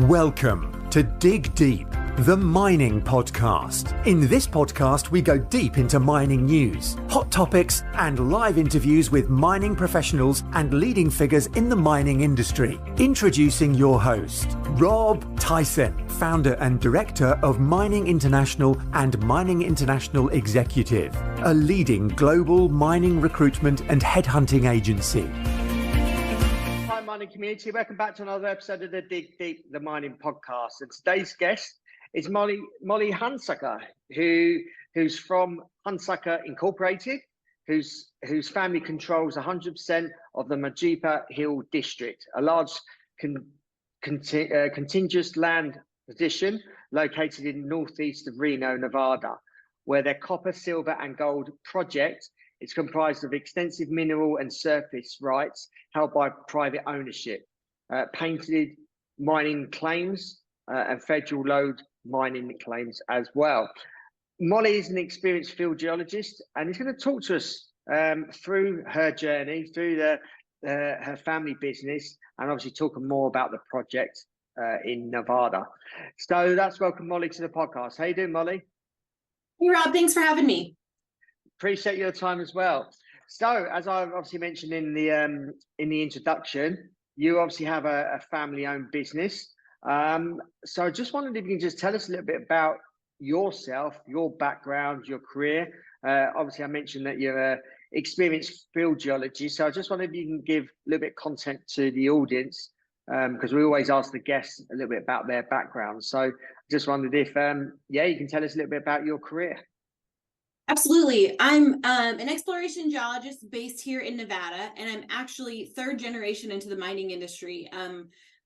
Welcome to Dig Deep, the mining podcast. In this podcast, we go deep into mining news, hot topics, and live interviews with mining professionals and leading figures in the mining industry. Introducing your host, Rob Tyson, founder and director of Mining International and Mining International Executive, a leading global mining recruitment and headhunting agency. Mining community, welcome back to another episode of the Dig Deep, the mining podcast. And today's guest is Molly Hunsaker, who's from Hunsaker Incorporated, whose family controls 100% of the Majuba Hill district, a large contiguous land position located in northeast of Reno, Nevada, where their copper, silver, and gold project is comprised of extensive mineral and surface rights held by private ownership, patented mining claims, and federal load mining claims as well. Molly is an experienced field geologist, and is going to talk to us through her journey, through her family business, and obviously talking more about the project in Nevada. So let's welcome Molly to the podcast. How you doing, Molly? Hey, Rob. Thanks for having me. Appreciate your time as well. So, as I obviously mentioned in the introduction, you obviously have a family-owned business. So, I just wondered if you can just tell us a little bit about yourself, your background, your career. Obviously, I mentioned that you're an experienced field geologist. So, I just wondered if you can give a little bit of content to the audience, because we always ask the guests a little bit about their background. So, I just wondered if, you can tell us a little bit about your career. Absolutely. I'm an exploration geologist based here in Nevada, and I'm actually third generation into the mining industry. I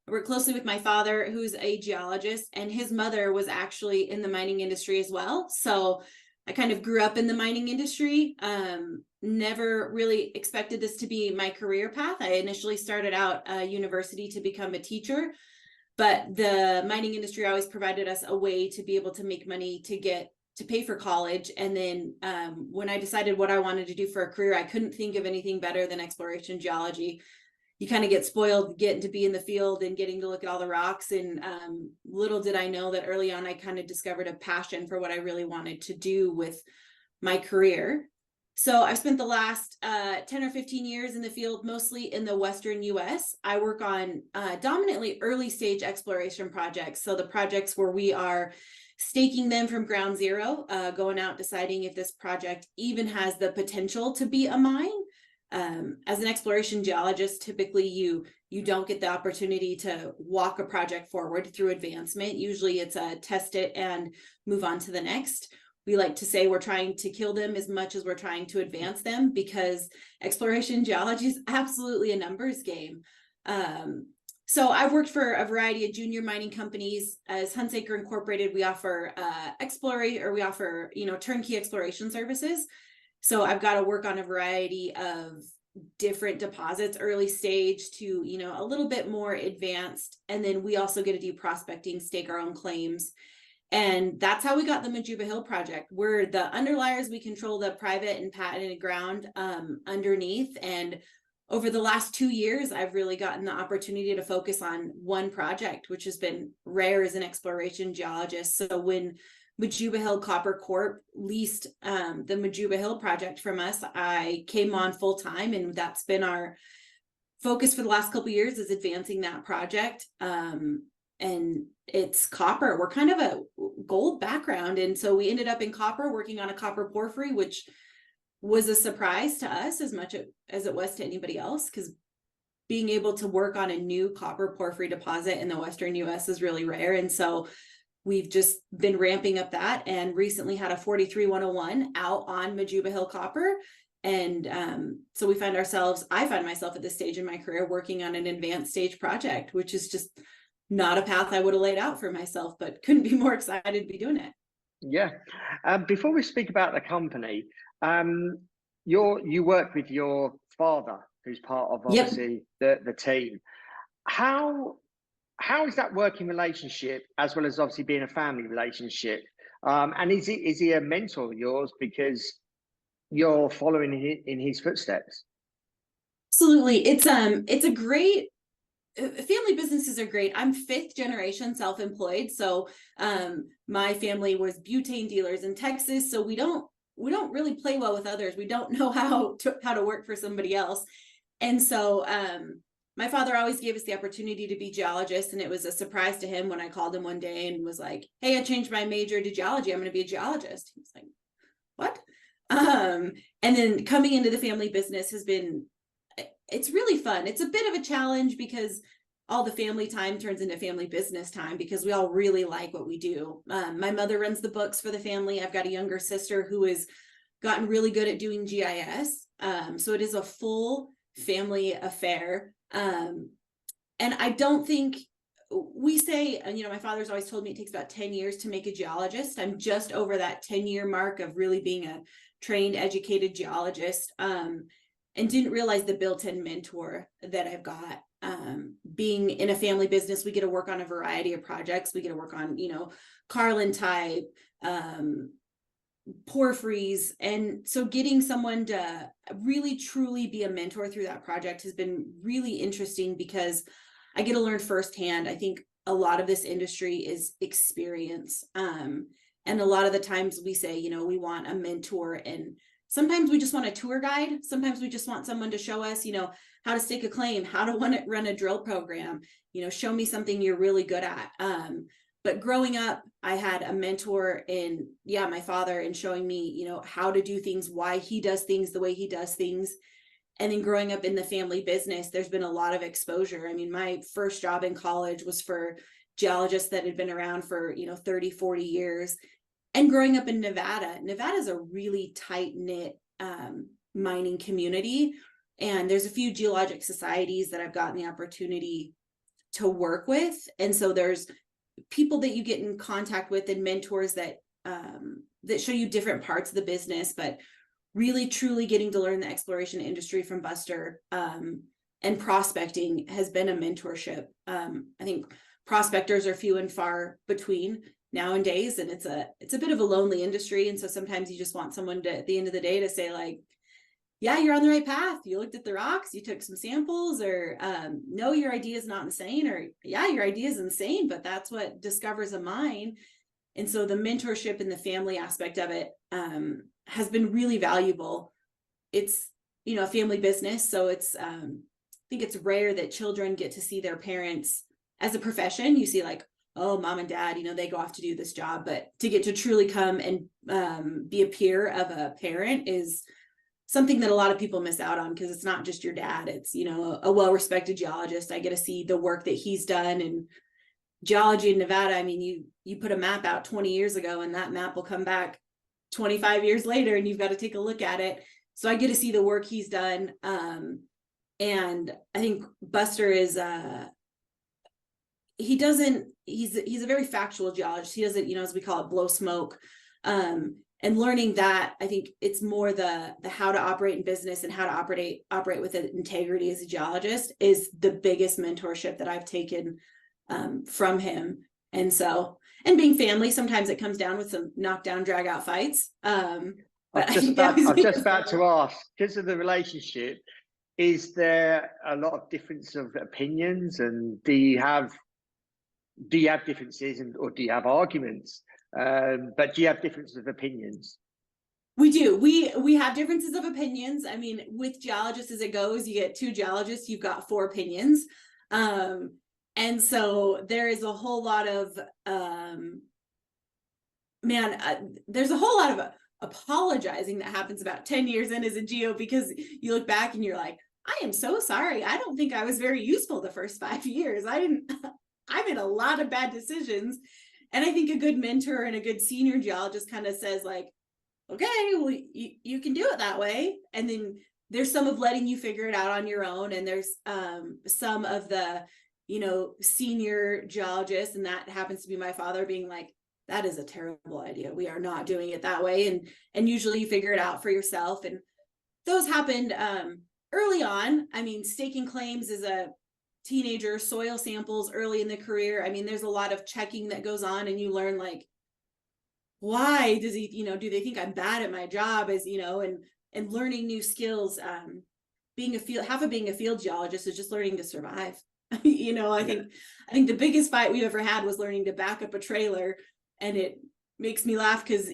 work closely with my father, who's a geologist, and his mother was actually in the mining industry as well. So I kind of grew up in the mining industry. Never really expected this to be my career path. I initially started out university to become a teacher, but the mining industry always provided us a way to be able to make money to pay for college. And then when I decided what I wanted to do for a career, I couldn't think of anything better than exploration geology. You kind of get spoiled getting to be in the field and getting to look at all the rocks. And little did I know that early on, I kind of discovered a passion for what I really wanted to do with my career. So I've spent the last 10 or 15 years in the field, mostly in the Western US. I work on dominantly early stage exploration projects. So the projects where we are staking them from ground zero, going out, deciding if this project even has the potential to be a mine. As an exploration geologist, typically you don't get the opportunity to walk a project forward through advancement. Usually it's test it and move on to the next. We like to say we're trying to kill them as much as we're trying to advance them, because exploration geology is absolutely a numbers game. So I've worked for a variety of junior mining companies. As Hunsaker Incorporated, we offer turnkey exploration services. So I've got to work on a variety of different deposits, early stage to, a little bit more advanced. And then we also get to do prospecting, stake our own claims. And that's how we got the Majuba Hill project. We're the underliers. We control the private and patented ground underneath. And over the last 2 years, I've really gotten the opportunity to focus on one project, which has been rare as an exploration geologist. So when Majuba Hill Copper Corp leased the Majuba Hill project from us, I came on full time, and that's been our focus for the last couple of years, is advancing that project. And it's copper. We're kind of a gold background, and so we ended up in copper, working on a copper porphyry, which was a surprise to us as much as it was to anybody else, because being able to work on a new copper porphyry deposit in the Western US is really rare. And so we've just been ramping up that, and recently had a 43-101 out on Majuba Hill Copper. And so I find myself at this stage in my career working on an advanced stage project, which is just not a path I would have laid out for myself, but couldn't be more excited to be doing it. Yeah. Before we speak about the company, you work with your father, who's part of obviously the team. How is that working relationship, as well as obviously being a family relationship? And is he a mentor of yours because you're following in his footsteps? Absolutely. It's a great family businesses are great. I'm 5th generation self-employed. So my family was butane dealers in Texas. So we don't really play well with others. We don't know how to work for somebody else. And so my father always gave us the opportunity to be geologists. And it was a surprise to him when I called him one day and was like, hey, I changed my major to geology. I'm going to be a geologist. He was like, what? And then coming into the family business it's really fun. It's a bit of a challenge because all the family time turns into family business time because we all really like what we do. My mother runs the books for the family. I've got a younger sister who has gotten really good at doing GIS. So it is a full family affair. And I don't think we say, my father's always told me it takes about 10 years to make a geologist. I'm just over that 10-year mark of really being a trained, educated geologist, and didn't realize the built-in mentor that I've got. Being in a family business, we get to work on a variety of projects. We get to work on, Carlin type, porphyries. And so getting someone to really truly be a mentor through that project has been really interesting because I get to learn firsthand. I think a lot of this industry is experience. And a lot of the times we say, we want a mentor, and sometimes we just want a tour guide. Sometimes we just want someone to show us, how to stake a claim, how to run a drill program, show me something you're really good at. But growing up, I had a mentor in, my father, and showing me, how to do things, why he does things the way he does things. And then growing up in the family business, there's been a lot of exposure. I mean, my first job in college was for geologists that had been around for, 30, 40 years. And growing up in Nevada is a really tight-knit mining community. And there's a few geologic societies that I've gotten the opportunity to work with. And so there's people that you get in contact with and mentors that show you different parts of the business, but really truly getting to learn the exploration industry from Buster and prospecting has been a mentorship. I think prospectors are few and far between nowadays, and it's a bit of a lonely industry. And so sometimes you just want someone to, at the end of the day, to say like, yeah, you're on the right path. You looked at the rocks, you took some samples, or no, your idea is not insane, or yeah, your idea is insane, but that's what discovers a mine. And so the mentorship and the family aspect of it has been really valuable. It's, a family business. So it's, I think it's rare that children get to see their parents as a profession. You see like, oh, mom and dad, they go off to do this job, but to get to truly come and be a peer of a parent is something that a lot of people miss out on, because it's not just your dad. It's, a well-respected geologist. I get to see the work that he's done. And geology in Nevada, I mean, you put a map out 20 years ago and that map will come back 25 years later and you've got to take a look at it. So I get to see the work he's done. And I think Buster is, he's a very factual geologist. He doesn't, as we call it, blow smoke. And learning that, I think it's more the how to operate in business and how to operate with integrity as a geologist is the biggest mentorship that I've taken from him. And so, and being family, sometimes it comes down with some knockdown, drag out fights. I'm just about to ask, because of the relationship, is there a lot of difference of opinions, and do you have differences, or do you have arguments? But do you have differences of opinions? We do. We have differences of opinions. I mean, with geologists as it goes, you get 2 geologists, you've got 4 opinions. And so there is a whole lot of, there's a whole lot of apologizing that happens about 10 years in as a geo, because you look back and you're like, I am so sorry. I don't think I was very useful the first 5 years. I made a lot of bad decisions. And I think a good mentor and a good senior geologist kind of says like, okay, well, you can do it that way. And then there's some of letting you figure it out on your own. And there's some of the, senior geologists, and that happens to be my father, being like, that is a terrible idea. We are not doing it that way. And usually you figure it out for yourself. And those happened early on. I mean, staking claims as a teenager, soil samples early in the career. I mean, there's a lot of checking that goes on, and you learn like, why does he, do they think I'm bad at my job, as, and learning new skills. Being a field geologist is just learning to survive. I think the biggest fight we ever had was learning to back up a trailer, and it makes me laugh because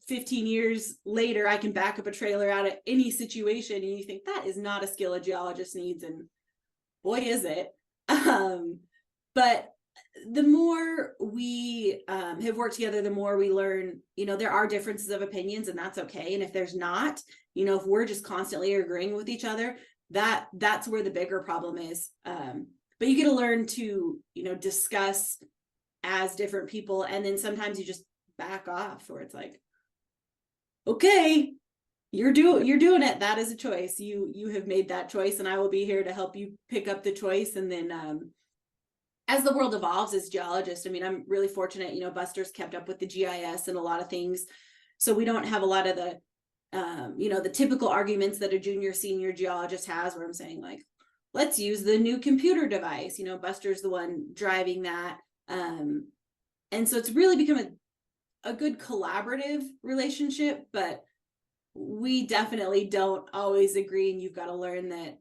15 years later I can back up a trailer out of any situation, and you think that is not a skill a geologist needs, and boy is it. But the more we have worked together, the more we learn, there are differences of opinions, and that's okay. And if there's not, if we're just constantly agreeing with each other, that's where the bigger problem is. But you get to learn to, discuss as different people. And then sometimes you just back off, or it's like, okay, you're doing it. That is a choice. You have made that choice, and I will be here to help you pick up the choice. And then, as the world evolves as geologists, I'm really fortunate, Buster's kept up with the GIS and a lot of things. So we don't have a lot of the, the typical arguments that a junior, senior geologist has, where I'm saying like, let's use the new computer device. Buster's the one driving that. And so it's really become a good collaborative relationship, but we definitely don't always agree. And you've got to learn that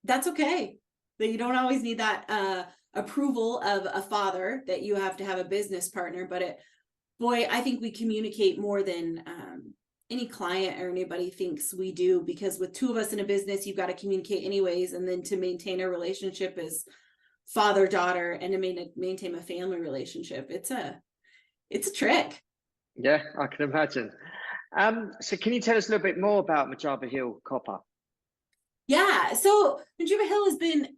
that's okay, that you don't always need that approval of a father, that you have to have a business partner. But I think we communicate more than any client or anybody thinks we do, because with two of us in a business, you've got to communicate anyways. And then to maintain a relationship as father-daughter, and to maintain a family relationship, it's a trick. Yeah, I can imagine. So can you tell us a little bit more about Majuba Hill Copper? Yeah, so Majuba Hill has been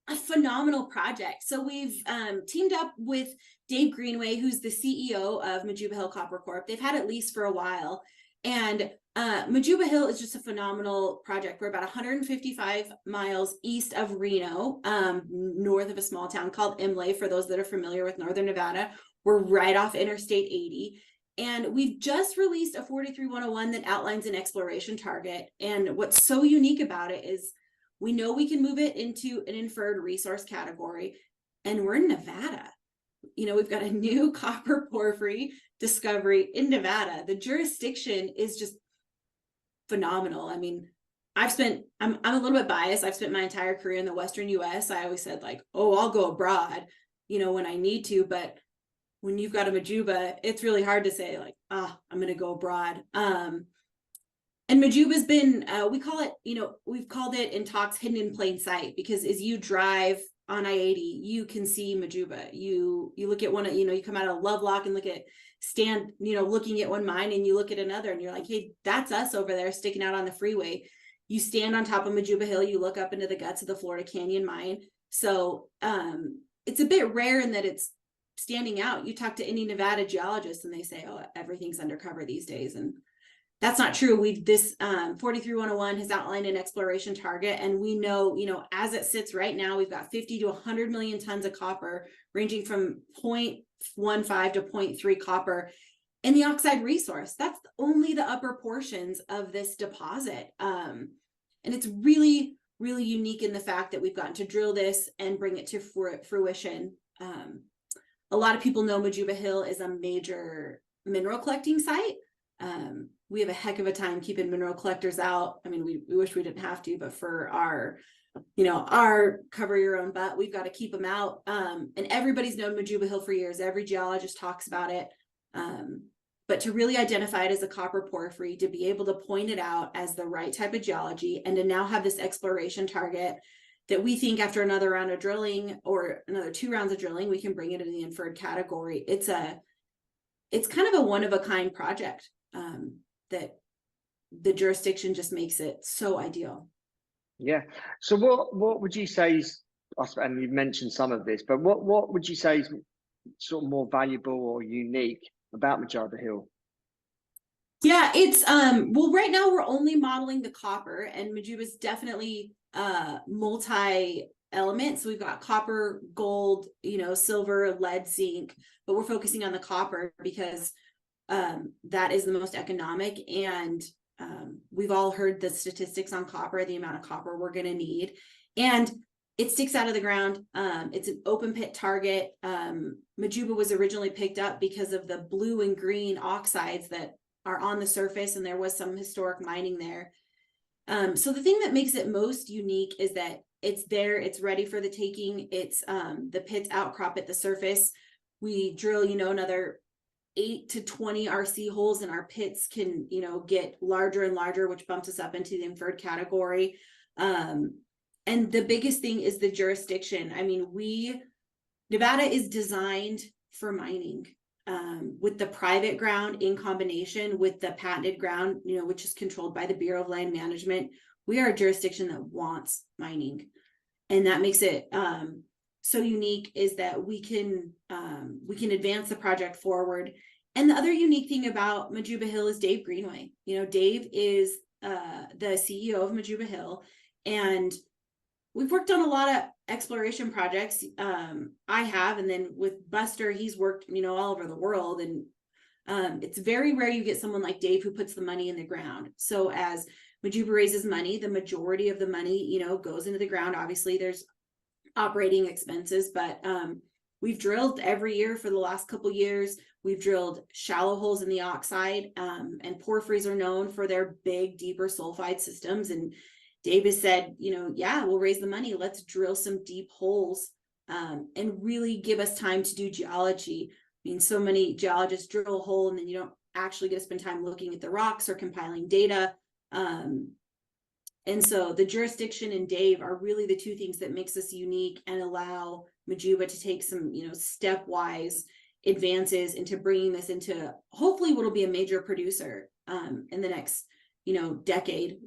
a phenomenal project. So we've teamed up with Dave Greenway, who's the CEO of Majuba Hill Copper Corp. They've had it leased for a while. And Majuba Hill is just a phenomenal project. We're about 155 miles east of Reno, north of a small town called Imlay, for those that are familiar with Northern Nevada. We're right off Interstate 80. And we've just released a 43-101 that outlines an exploration target. And what's so unique about it is we know we can move it into an inferred resource category, and we're in Nevada. We've got a new copper porphyry discovery in Nevada. The jurisdiction is just phenomenal. I'm a little bit biased. I've spent my entire career in the Western US. I always said like, oh, I'll go abroad, when I need to. But when you've got a Majuba, it's really hard to say like, I'm going to go abroad. And Majuba's been, we've called it in talks hidden in plain sight, because as you drive on I-80, you can see Majuba. You look at one, you come out of Lovelock and looking at one mine, and you look at another, and you're like, hey, that's us over there sticking out on the freeway. You stand on top of Majuba Hill, you look up into the guts of the Florida Canyon mine. So it's a bit rare in that it's standing out. You talk to any Nevada geologist and they say, oh, everything's undercover these days. And that's not true. This 43-101 has outlined an exploration target, and we know, as it sits right now, we've got 50 to 100 million tons of copper, ranging from 0.15 to 0.3 copper in the oxide resource. That's only the upper portions of this deposit. And it's really, really unique in the fact that we've gotten to drill this and bring it to fruition. A lot of people know Majuba Hill is a major mineral collecting site. We have a heck of a time keeping mineral collectors out. We wish we didn't have to, but for our cover your own butt, we've got to keep them out. And everybody's known Majuba Hill for years. Every geologist talks about it. But to really identify it as a copper porphyry, to be able to point it out as the right type of geology, and to now have this exploration target that we think after another round of drilling, or another 2 rounds of drilling, we can bring it into the inferred category. It's kind of a one-of-a-kind project. That the jurisdiction just makes it so ideal. Yeah. So what would you say is, and you've mentioned some of this, but what would you say is sort of more valuable or unique about Majuba Hill? Yeah, it's well, right now we're only modeling the copper, and Majuba is definitely multi-element. So we've got copper, gold, silver, lead, zinc, but we're focusing on the copper because that is the most economic. And we've all heard the statistics on copper, the amount of copper we're going to need, and it sticks out of the ground. It's an open pit target. Majuba was originally picked up because of the blue and green oxides that are on the surface, and there was some historic mining there. So the thing that makes it most unique is that It's there, it's ready for the taking. It's the pits outcrop at the surface. We drill, another 8 to 20 RC holes, and our pits can, get larger and larger, which bumps us up into the inferred category. And the biggest thing is the jurisdiction. I mean, Nevada is designed for mining, with the private ground in combination with the patented ground, which is controlled by the Bureau of Land Management. We are a jurisdiction that wants mining, and that makes it so unique, is that we can advance the project forward. And the other unique thing about Majuba Hill is Dave Greenway. Dave is the CEO of Majuba Hill, and we've worked on a lot of exploration projects. I have, and then with Buster, he's worked, all over the world. And it's very rare you get someone like Dave who puts the money in the ground. So as Majuba raises money, the majority of the money, goes into the ground. Obviously, there's operating expenses, but we've drilled every year for the last couple years. We've drilled shallow holes in the oxide, and porphyries are known for their big, deeper sulfide systems. And Dave has said, yeah, we'll raise the money. Let's drill some deep holes, and really give us time to do geology. I mean, so many geologists drill a hole and then you don't actually get to spend time looking at the rocks or compiling data. And so the jurisdiction and Dave are really the two things that makes us unique and allow Majuba to take some, stepwise advances into bringing this into hopefully what will be a major producer in the next, decade.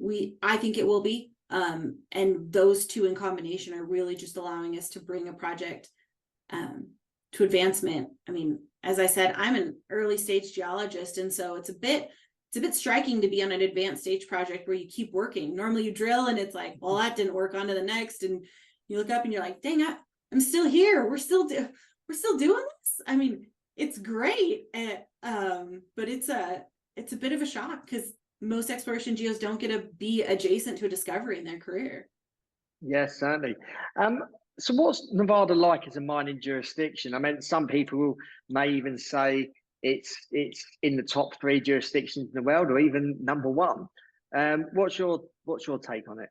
I think it will be. And those two in combination are really just allowing us to bring a project to advancement. I mean, as I said, I'm an early stage geologist, and so it's a bit striking to be on an advanced stage project where you keep working. Normally you drill and it's like, well, that didn't work, on to the next. And you look up and you're like, dang, I'm still here. We're still doing this. I mean, it's great. But it's a bit of a shock because most exploration geos don't get to be adjacent to a discovery in their career. Yes, certainly. So what's Nevada like as a mining jurisdiction? I mean, some people may even say it's in the top 3 jurisdictions in the world, or even number 1. What's your take on it?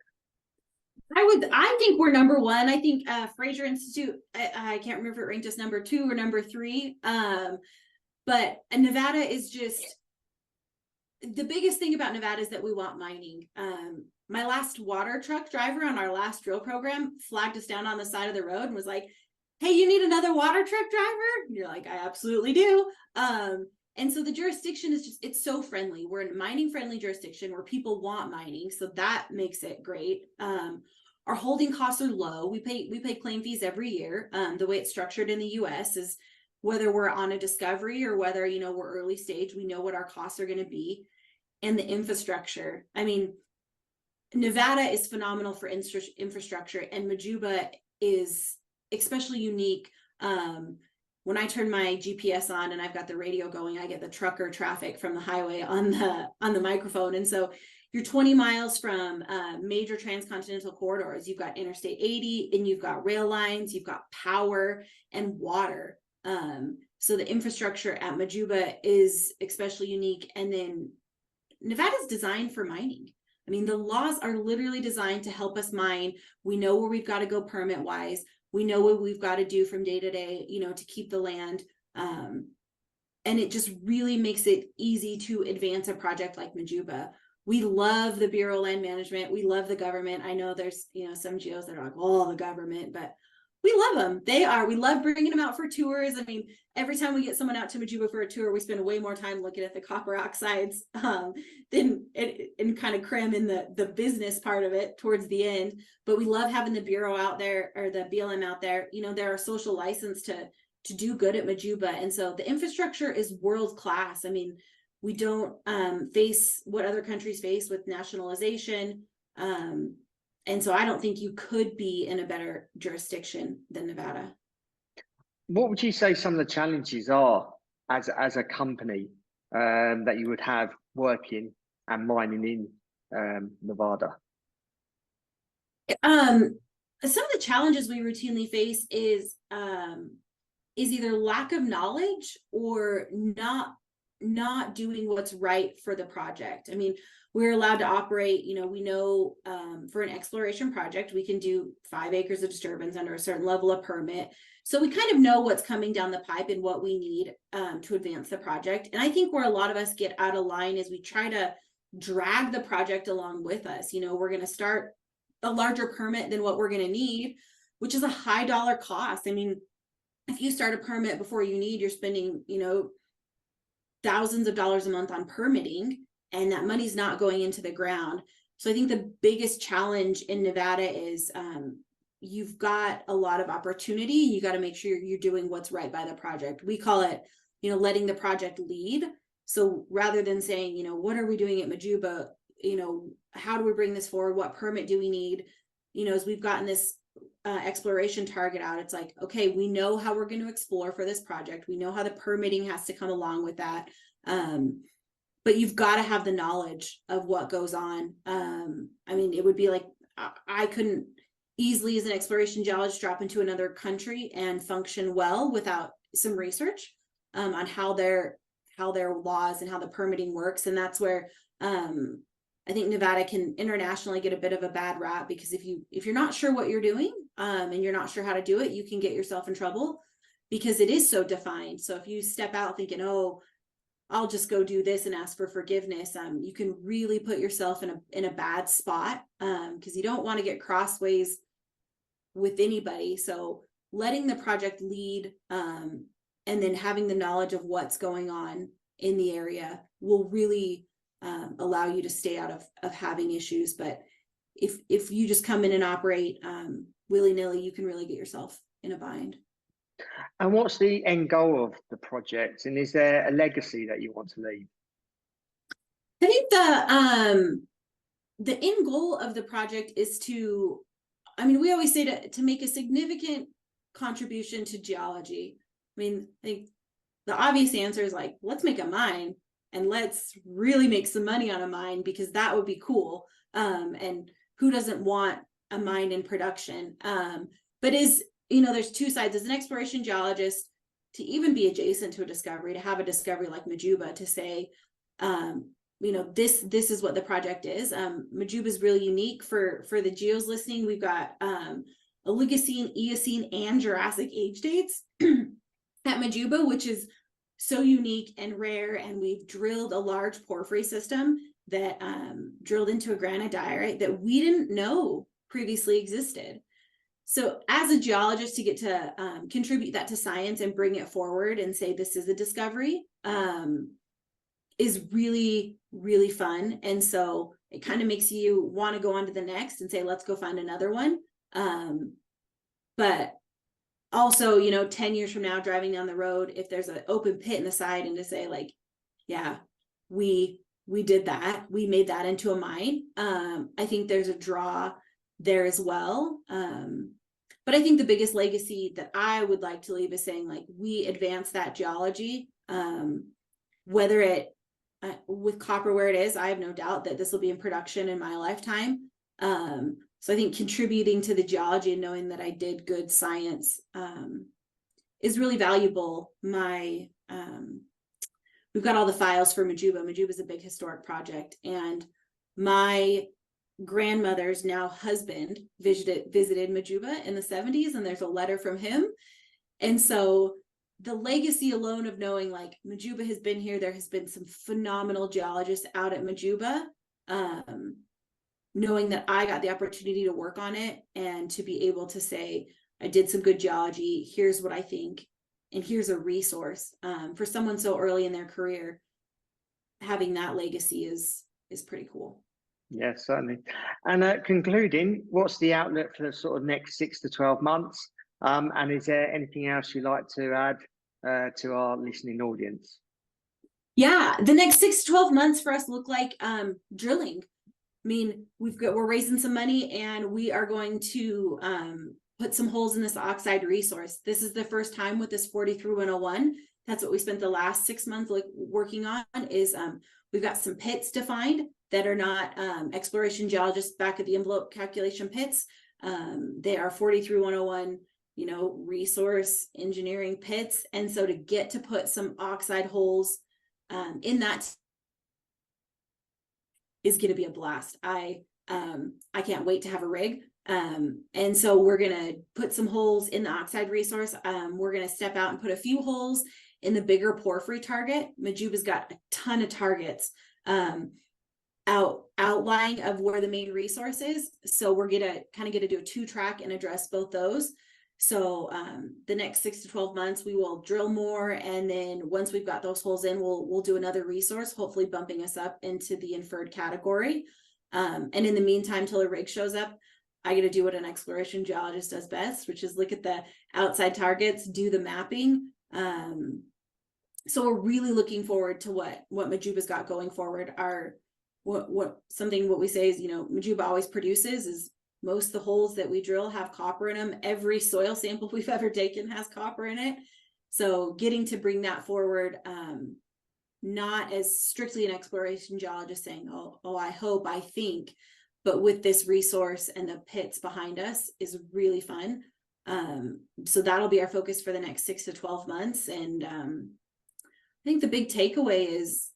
I think we're number 1. I think Fraser Institute, I can't remember if it ranked us number 2 or number 3. But Nevada is just, the biggest thing about Nevada is that we want mining. My last water truck driver on our last drill program flagged us down on the side of the road and was like, hey, you need another water truck driver? And you're like, I absolutely do. And so the jurisdiction is it's so friendly. We're a mining friendly jurisdiction where people want mining. So that makes it great. Our holding costs are low. We pay claim fees every year. The way it's structured in the US is whether we're on a discovery or whether, we're early stage, we know what our costs are going to be. And the infrastructure. I mean, Nevada is phenomenal for infrastructure, and Majuba is especially unique. When I turn my GPS on and I've got the radio going, I get the trucker traffic from the highway on the microphone. And so you're 20 miles from major transcontinental corridors. You've got Interstate 80, and you've got rail lines, you've got power and water. So the infrastructure at Majuba is especially unique. And then Nevada's designed for mining. I mean, the laws are literally designed to help us mine. We know where we've got to go permit wise. We know what we've got to do from day to day, to keep the land. And it just really makes it easy to advance a project like Majuba. We love the Bureau of Land Management. We love the government. I know there's, some geos that are like, oh, the government, but we love them. We love bringing them out for tours. I mean, every time we get someone out to Majuba for a tour, we spend way more time looking at the copper oxides than and kind of cram in the business part of it towards the end. But we love having the Bureau out there, or the BLM out there. They're a social license to do good at Majuba. And so the infrastructure is world class. I mean, we don't face what other countries face with nationalization. And so I don't think you could be in a better jurisdiction than Nevada. What would you say some of the challenges are as a company that you would have working and mining in Nevada? Some of the challenges we routinely face is either lack of knowledge or not not doing what's right for the project. I mean, we're allowed to operate, we know for an exploration project, we can do 5 acres of disturbance under a certain level of permit. So we kind of know what's coming down the pipe and what we need to advance the project. And I think where a lot of us get out of line is we try to drag the project along with us. We're going to start a larger permit than what we're going to need, which is a high dollar cost. I mean, if you start a permit before you need, you're spending, thousands of dollars a month on permitting, and that money's not going into the ground. So I think the biggest challenge in Nevada is you've got a lot of opportunity. You got to make sure you're doing what's right by the project. We call it, letting the project lead. So rather than saying, what are we doing at Majuba? How do we bring this forward? What permit do we need? As we've gotten this exploration target out, it's like, okay, we know how we're going to explore for this project. We know how the permitting has to come along with that. But you've got to have the knowledge of what goes on. I mean, it would be like, I couldn't easily as an exploration geologist drop into another country and function well without some research on how their laws and how the permitting works. And that's where I think Nevada can internationally get a bit of a bad rap, because if you're not sure what you're doing and you're not sure how to do it, you can get yourself in trouble because it is so defined. So if you step out thinking, oh, I'll just go do this and ask for forgiveness, you can really put yourself in a bad spot because you don't want to get crossways with anybody. So letting the project lead and then having the knowledge of what's going on in the area will really allow you to stay out of having issues. But if you just come in and operate willy-nilly, you can really get yourself in a bind. And what's the end goal of the project? And is there a legacy that you want to leave? I think the end goal of the project is to, we always say to make a significant contribution to geology. I mean, I think the obvious answer is like, let's make a mine and let's really make some money on a mine, because that would be cool. And who doesn't want a mine in production? But there's two sides. As an exploration geologist, to even be adjacent to a discovery, to have a discovery like Majuba, to say, this is what the project is. Majuba is really unique for the geos listening. We've got Oligocene, Eocene, and Jurassic age dates at Majuba, which is so unique and rare. And we've drilled a large porphyry system that drilled into a granite diorite that we didn't know previously existed. So as a geologist, to get to contribute that to science and bring it forward and say this is a discovery is really, really fun. And so it kind of makes you want to go on to the next and say, let's go find another one. But also, 10 years from now, driving down the road, if there's an open pit in the side, and to say like, yeah, we did that, we made that into a mine. I think there's a draw there as well. But I think the biggest legacy that I would like to leave is saying, like, we advance that geology, whether it with copper where it is. I have no doubt that this will be in production in my lifetime. So I think contributing to the geology and knowing that I did good science is really valuable. We've got all the files for Majuba. Majuba is a big historic project, and my grandmother's now husband visited Majuba in the 70s, and there's a letter from him. And so the legacy alone of knowing like Majuba has been here, there has been some phenomenal geologists out at Majuba, knowing that I got the opportunity to work on it and to be able to say, I did some good geology, here's what I think, and here's a resource. For someone so early in their career, having that legacy is pretty cool. Yes, certainly. And concluding, what's the outlook for the sort of next 6 to 12 months? And is there anything else you'd like to add to our listening audience? Yeah, the next 6 to 12 months for us look like drilling. I mean, we're raising some money, and we are going to put some holes in this oxide resource. This is the first time with this 43-101. That's what we spent the last 6 months working on. Is we've got some pits to find that are not exploration geologists back at the envelope calculation pits. They are 43-101, resource engineering pits. And so to get to put some oxide holes in that is going to be a blast. I can't wait to have a rig. And so we're going to put some holes in the oxide resource. We're going to step out and put a few holes in the bigger porphyry target. Majuba's got a ton of targets outlying of where the main resource is. So we're going to kind of get to do a 2-track and address both those. So the next 6 to 12 months, we will drill more. And then once we've got those holes in, we'll do another resource, hopefully bumping us up into the inferred category. And in the meantime, till a rig shows up, I get to do what an exploration geologist does best, which is look at the outside targets, do the mapping. So we're really looking forward to what Majuba's got going forward. What we say is, Majuba always produces is most of the holes that we drill have copper in them. Every soil sample we've ever taken has copper in it. So getting to bring that forward, not as strictly an exploration geologist saying, I think, but with this resource and the pits behind us is really fun. So that'll be our focus for the next 6 to 12 months. And I think the big takeaway is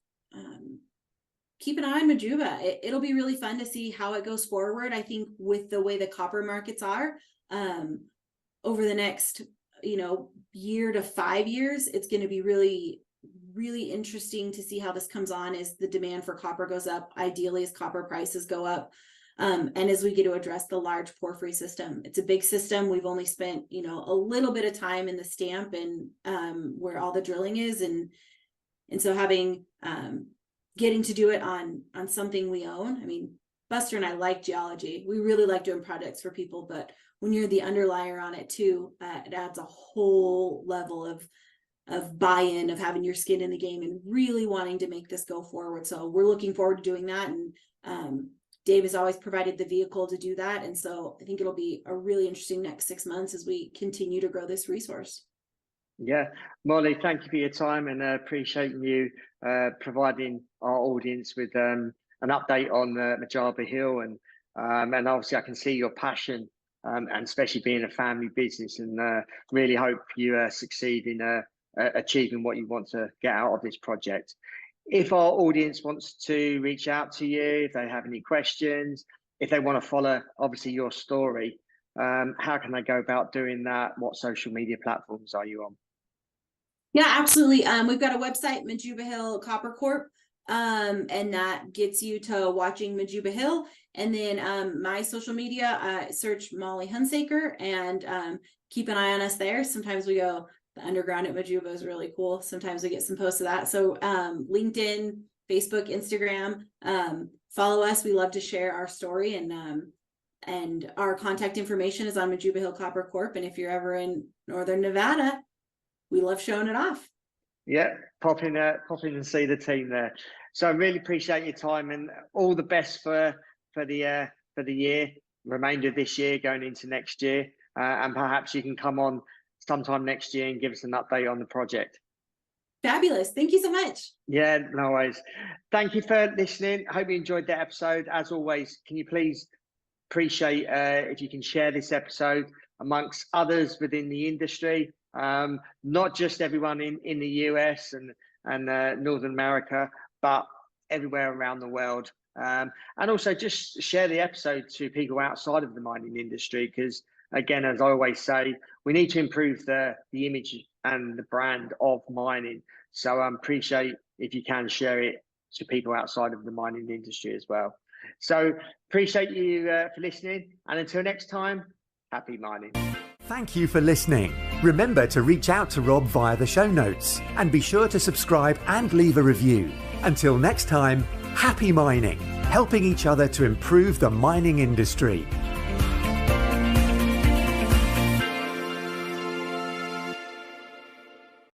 keep an eye on Majuba. It'll be really fun to see how it goes forward. I think with the way the copper markets are over the next, year to 5 years, it's going to be really, really interesting to see how this comes on as the demand for copper goes up, ideally as copper prices go up. And as we get to address the large porphyry system. It's a big system. We've only spent, a little bit of time in the stamp and where all the drilling is. And so having, getting to do it on something we own. I mean, Buster and I like geology. We really like doing projects for people, but when you're the underlier on it too, it adds a whole level of buy-in, of having your skin in the game and really wanting to make this go forward. So we're looking forward to doing that. And Dave has always provided the vehicle to do that. And so I think it'll be a really interesting next 6 months as we continue to grow this resource. Yeah, Molly, thank you for your time and appreciating you providing our audience with an update on Majuba Hill. And obviously I can see your passion and especially being a family business, and really hope you succeed in achieving what you want to get out of this project. If our audience wants to reach out to you, if they have any questions, if they want to follow, obviously, your story, how can they go about doing that? What social media platforms are you on? Yeah, absolutely. We've got a website, Majuba Hill Copper Corp, and that gets you to watching Majuba Hill. And then my social media, search Molly Hunsaker and keep an eye on us there. Sometimes we go, the underground at Majuba is really cool. Sometimes we get some posts of that. So LinkedIn, Facebook, Instagram, follow us. We love to share our story, and our contact information is on Majuba Hill Copper Corp. And if you're ever in Northern Nevada, we love showing it off. Yeah, pop in and see the team there. So I really appreciate your time and all the best for the year, remainder of this year, going into next year. And perhaps you can come on sometime next year and give us an update on the project. Fabulous. Thank you so much. Yeah, no worries. Thank you for listening. I hope you enjoyed the episode. As always, can you please appreciate if you can share this episode amongst others within the industry, not just everyone in the US and Northern America, but everywhere around the world. And also just share the episode to people outside of the mining industry, because again, as I always say, we need to improve the image and the brand of mining. So I appreciate if you can share it to people outside of the mining industry as well. So appreciate you for listening. And until next time, happy mining. Thank you for listening. Remember to reach out to Rob via the show notes and be sure to subscribe and leave a review. Until next time, happy mining, helping each other to improve the mining industry.